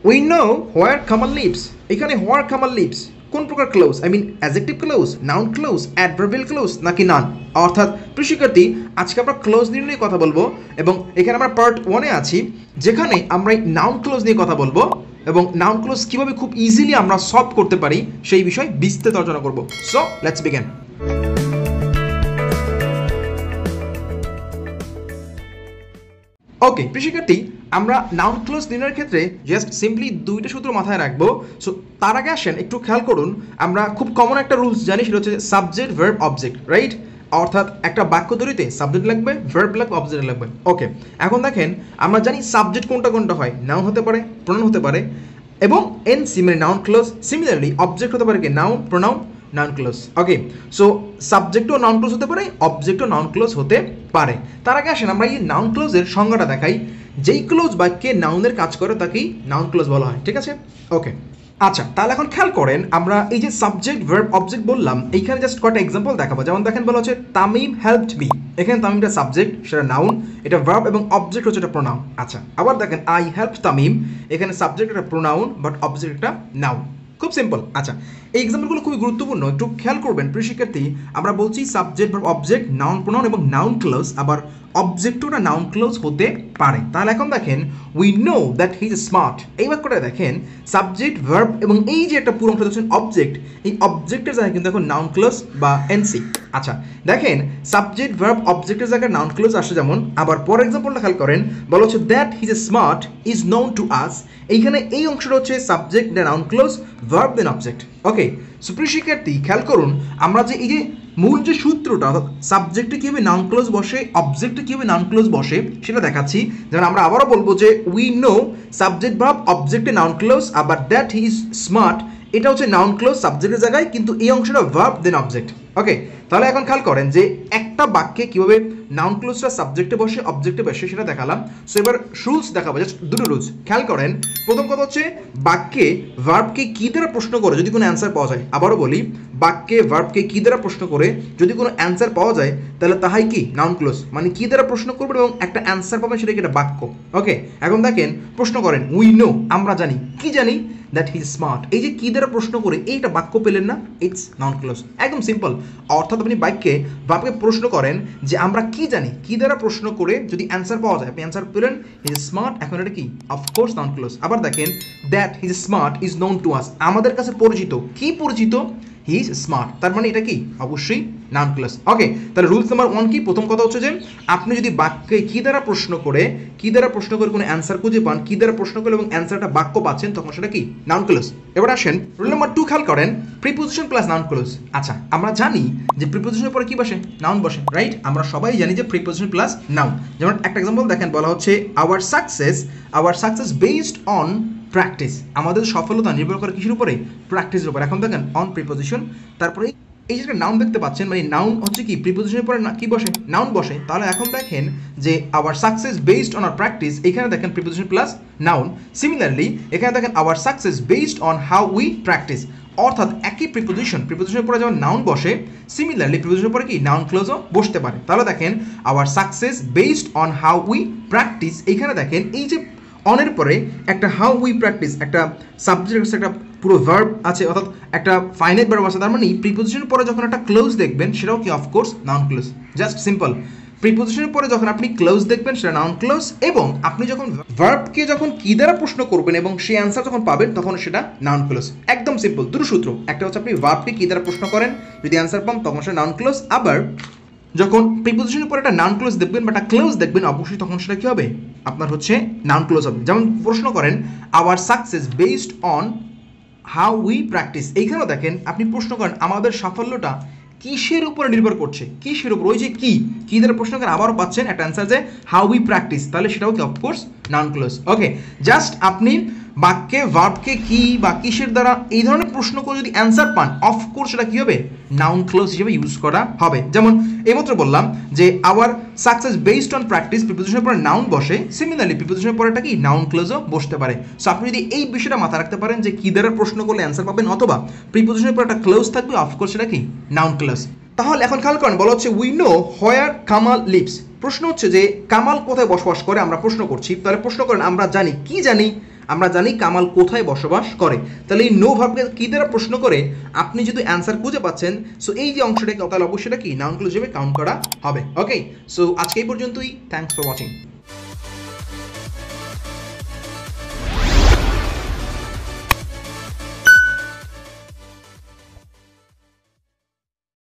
We know where Kamal lives. এখানে where Kamal lives কোন প্রকার clause? I mean adjective clause, noun clause, adverbial clause নাকি none? অর্থাৎ প্রিয় শিক্ষার্থী, আজকে আমরা ক্লোজ নিয়ে কথা বলবো এবং এখানে আমরা পার্ট 1-এ আছি, যেখানে আমরা এই নাউন ক্লোজ নিয়ে কথা বলবো এবং নাউন ক্লোজ কীভাবে খুব ইজিলি আমরা সলভ করতে পারি সেই বিষয়ে বিস্তারিত আলোচনা করবো। So let's begin. ওকে প্রিয় শিক্ষার্থী, আমরা নাউন ক্লোজ নির্ণয়ের ক্ষেত্রে জাস্ট সিম্পলি দুইটা সূত্র মাথায় রাখবো। সো তার আগে আসেন একটু খেয়াল করুন, আমরা খুব কমন একটা রুলস জানি, সেটা হচ্ছে সাবজেক্ট ভার্ব অবজেক্ট, রাইট? অর্থাৎ একটা বাক্য তৈরিতে সাবজেক্ট লাগবে, ভার্ব লাগবে, অবজেক্ট লাগবে। ওকে, এখন দেখেন আমরা জানি সাবজেক্ট কোনটা কোনটা হয়, নাউন হতে পারে, প্রোনাউন হতে পারে এবং এনসি মানে নাউন ক্লোজ। সিমিলারলি অবজেক্ট হতে পারে কি নাউন, প্রোনাউন, নাউন ক্লোজ। ওকে, সো সাবজেক্টও নাউন ক্লোজ হতে পারে, অবজেক্টও নাউন ক্লোজ হতে পারে। তার আগে আসেন আমরা এই নাউন ক্লোজের সংজ্ঞাটা দেখাই। যেই ক্লোজ বাক্যে নাউনের কাজ করে তাকেই নাউন ক্লোজ বলা হয়, ঠিক আছে? ওকে, আচ্ছা, তাহলে এখন খেয়াল করেন, আমরা এই যে সাবজেক্ট ভার্ব অবজেক্ট বললাম, এইখানে জাস্ট কয়েকটা এক্সাম্পল দেখাবো। যেমন দেখেন, বলা হচ্ছে তামিম হেল্পড মি। এখানে তামিমটা সাবজেক্ট, সেটা নাউন, এটা ভার্ব এবং অবজেক্ট হচ্ছে এটা প্রোনাউন। আচ্ছা, আবার দেখেন আই হেল্প তামিম, এখানে সাবজেক্ট একটা প্রোনাউন বাট অবজেক্ট একটা নাউন। খুব সিম্পল। আচ্ছা, এই এক্সাম্পলগুলো খুবই গুরুত্বপূর্ণ, একটু খেয়াল করবেন প্রিয় শিক্ষার্থী। আমরা বলছি subject verb object, noun pronoun এবং নাউন ক্লোজ, আবার অবজেক্টও না নাউন ক্লোজ হতে পারে। তাহলে এখন দেখেন, we know that he is smart. এই বাক্যটা দেখেন সাবজেক্ট ভার্ব এবং এই যে একটা পুরো অংশ দেখছেন অবজেক্ট, এই অবজেক্টের জায়গায় কিন্তু এখন নাউন ক্লোজ বা এনসি। আচ্ছা, দেখেন সাবজেক্ট ভার্ব অবজেক্টের জায়গায় নাউন ক্লোজ আসে যেমন। আবার পরের এক্সাম্পলটা খেয়াল করেন, বলা হচ্ছে that he is smart is known to us. এইখানে এই অংশটা হচ্ছে subject then noun clause, verb then object. Okay, so প্রিয় শিক্ষার্থী খেয়াল করুন, আমরা যে এই যে মূল যে সূত্রটা, অর্থাৎ সাবজেক্টে কীভাবে নাউন ক্লোজ বসে, অবজেক্টে কীভাবে নাউন ক্লোজ বসে সেটা দেখাচ্ছি। যেমন আমরা আবারও বলবো যে উই নো সাবজেক্ট ভার্ব অবজেক্টে নাউন ক্লোজ, আবার দ্যাট হি ইজ স্মার্ট এটা হচ্ছে নাউন ক্লোজ সাবজেক্টের জায়গায়, কিন্তু এই অংশটা ভার্ব দেন অবজেক্ট। ওকে, তাহলে এখন খেয়াল করেন যে একটা বাক্যে কীভাবে নাউন ক্লোজটা সাবজেক্টে বসে, অবজেক্টে বসে সেটা দেখালাম। সো এবার রুলস দেখাবো, জাস্ট দুটো রুলস খেয়াল করেন। প্রথম কথা হচ্ছে বাক্যে ভার্বকে কী দ্বারা প্রশ্ন করে যদি কোনো অ্যান্সার পাওয়া যায়। আবারও বলি, বাক্যে ভার্বকে কী দ্বারা প্রশ্ন করে যদি কোনো অ্যান্সার পাওয়া যায় তাহলে তাহাই কি নাউন ক্লোজ, মানে কী দ্বারা প্রশ্ন করবেন এবং একটা অ্যান্সার পাবেন সেটা কি একটা বাক্য। ওকে, এখন দেখেন প্রশ্ন করেন উই নো, আমরা জানি, কি জানি? That he is smart. এই যে কী দ্বারা প্রশ্ন করে এইটা বাক্য পেলেন না, ইটস নাউন ক্লোজ, একদম সিম্পল। অর্থাৎ আপনি বাক্যে ভার্বকে প্রশ্ন করেন যে আমরা কি জানি, কি দ্বারা প্রশ্ন করে যদি অ্যান্সার পাওয়া যায়, আপনি অ্যান্সার পেলেন হি ইজ স্মার্ট, এখন এটা কি অফকোর্স নাউন ক্লোজ। আবার দেখেন that he is smart is known to আস, আমাদের কাছে পরিচিত, কি পরিচিত? হি ইজ স্মার্ট, তার মানে এটা কি অবশ্যই নাউন ক্লোজ। ওকে, তাহলে রুলস নাম্বার 1 কি? প্রথম কথা হচ্ছে যে আপনি যদি বাক্যে কী দ্বারা প্রশ্ন করে, কী দ্বারা প্রশ্ন করে কোনো অ্যান্সার খুঁজে পান, কী দ্বারা প্রশ্ন করে এবং অ্যান্সারটা বাক্য পাচ্ছেন, তখন সেটা কি নাউন ক্লোজ। এবার আসেন রুল নাম্বার 2 খেয়াল করেন, প্রিপোজিশন প্লাস নাউন ক্লোজ। আচ্ছা, আমরা জানি যে প্রিপোজিশনের পরে কি বসে, নাউন বসে, রাইট? আমরা সবাই জানি যে প্রিপোজিশন প্লাস নাউন। যেমন একটা এক্সাম্পল দেখেন, বলা হচ্ছে hour success based on practice. আমাদের সফলতা নির্ভর করে কিসের উপরে? প্র্যাকটিসের উপর। এখন দেখেন অন প্রিপোজিশন, তারপরে এই যে নাউন দেখতে পাচ্ছেন, মানে নাউন হচ্ছে কি প্রিপোজিশনের পরে কি বসে, নাউন বসে। তাহলে এখন দেখেন যে our success based on our practice, এখানে দেখেন প্রিপোজিশন প্লাস নাউন। সিমিলারলি এখানে দেখেন our success based on how we practice, অর্থাৎ একই প্রিপোজিশনের পরে যেমন নাউন বসে, সিমিলারলি প্রিপোজিশনের পরে কি নাউন ক্লোজও বসতে পারে। তাহলে দেখেন our success based on how we practice, এইখানে দেখেন এই যে অনের পরে একটা হাউ উই প্র্যাকটিস, একটা সাবজেক্ট আছে, একটা পুরো ভার্ব আছে, অর্থাৎ একটা ফাইনাইট ভার্ব আছে। তার মানে প্রিপোজিশনের পরে যখন একটা ক্লোজ দেখবেন সেটাও কি of course noun clause. Just simple, প্রিপোজিশনের পরে যখন আপনি ক্লোজ দেখবেন সেটা নাউন ক্লোজ, এবং আপনি যখন ভার্বকে যখন কি দ্বারা প্রশ্ন করবেন এবং সেই অ্যান্সার যখন পাবেন তখন সেটা নাউন ক্লোজ। একদম সিম্পল, দুটো সূত্র। একটা হচ্ছে আপনি ভার্বকে কি দ্বারা প্রশ্ন করেন, যদি অ্যান্সার পান তখন সেটা নাউন ক্লোজ। আবার যখন প্রিপোজিশনের উপর একটা নাউন ক্লোজ দেখবেন বা একটা ক্লোজ দেখবেন, অবশ্যই তখন সেটা কি হবে, আপনার হচ্ছে নাউন ক্লোজ হবে। যেমন প্রশ্ন করেন hour success based on how we practice, এইখানেও দেখেন আপনি প্রশ্ন করেন আমাদের সাফল্যটা কিসের উপরে নির্ভর করছে, কিসের উপর, ওই যে কি দ্বারা প্রশ্ন করেন আবারও পাচ্ছেন একটা অ্যান্সার যে হাউ উই প্র্যাকটিস, তাহলে সেটাও কি অফকোর্স নাউন ক্লোজ। ওকে, জাস্ট আপনি বাক্যে ভার্বকে কি বা কিসের দ্বারা এই ধরনের প্রশ্ন করে যদি অ্যান্সার পান, অফকোর্স সেটা কি হবে, নাউন ক্লোজ হিসেবে ইউজ করা হবে। যেমন এইমাত্র বললাম যে our success based on practice, প্রিপোজিশনের পরে নাউন বসে, সিমিলারলি প্রিপোজিশনের পরেটা কি নাউন ক্লোজও বসতে পারে। সো আপনি যদি এই বিষয়টা মাথায় রাখতে পারেন যে কি দ্বারা প্রশ্ন করলে অ্যান্সার পাবেন, অথবা প্রিপোজিশনের পরে একটা ক্লোজ থাকবে, অফকোর্স সেটা কি নাউন ক্লোজ। তাহলে এখন খেয়াল করেন, বলা হচ্ছে we know where Kamal lives. প্রশ্ন হচ্ছে যে কামাল কোথায় বসবাস করে, আমরা প্রশ্ন করছি। তাহলে প্রশ্ন করেন আমরা জানি, কি জানি? আমরা জানি কামাল কোথায় বসবাস করে। তাহলে এই নো ভার্বকে কি দ্বারা প্রশ্ন করে আপনি যদি অ্যান্সার খুঁজে পাচ্ছেন, সো এই যে অংশটাকে তাহলে অবশ্যই কি নাউন ক্লোজ হিসেবে কাউন্ট করা হবে। ওকে, সো আজকে এই পর্যন্তই। Thanks for watching.